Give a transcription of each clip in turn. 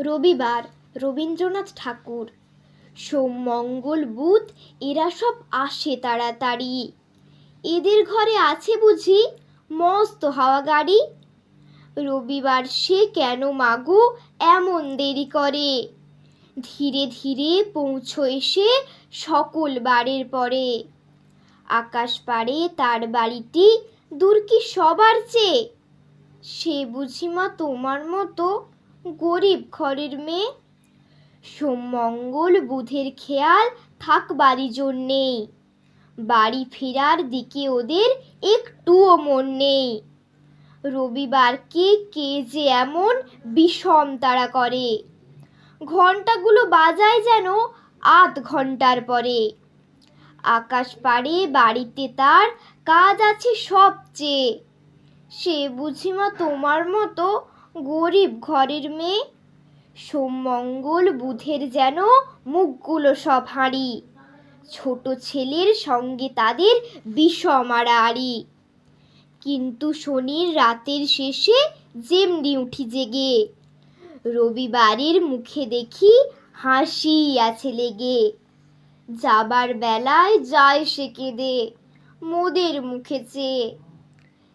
রবিবার, রবীন্দ্রনাথ ঠাকুর। সোম, মঙ্গল, বুধ এরা সব আসে তাড়াতাড়ি। এদের ঘরে আছে বুঝি মস্ত হাওয়া গাড়ি। রবিবার সে কেন মাগো এমন দেরি করে? ধীরে ধীরে পৌঁছো এসে সকল বারের পরে। আকাশ পাড়ে তার বাড়িটি দূর কি সবার চেয়ে? সে বুঝি মা তোমার মতো গরিব ঘরের মেয়ে। সোম, মঙ্গল, বুধের খেয়াল থাকবারই জন্যে বাড়ি ফেরার দিকে ওদের একটুও মন নেই। রবিবারকে কে যে এমন বিষম তাড়া করে, ঘন্টাগুলো বাজায় যেন আধ ঘন্টার পরে। আকাশ পাড়ে বাড়িতে তার কাজ আছে সবচেয়ে। সে বুঝি মা তোমার মতো গরিব ঘরের মেয়ে। সোম, মঙ্গল, বুধের যেন মুখগুলো সব হাঁড়ি, ছোট ছেলের সঙ্গে তাদের বিষম আড়াআড়ি। কিন্তু শনির রাতের শেষে যেমনি উঠি জেগে, রবিবারের মুখে দেখি হাসি আছে লেগে। যাবার বেলায় যায় সে কেঁদে মোদের মুখে চেয়ে।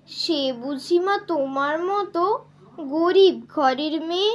সে বুঝি মা তোমার মতো গরিব ঘরের মেয়ে।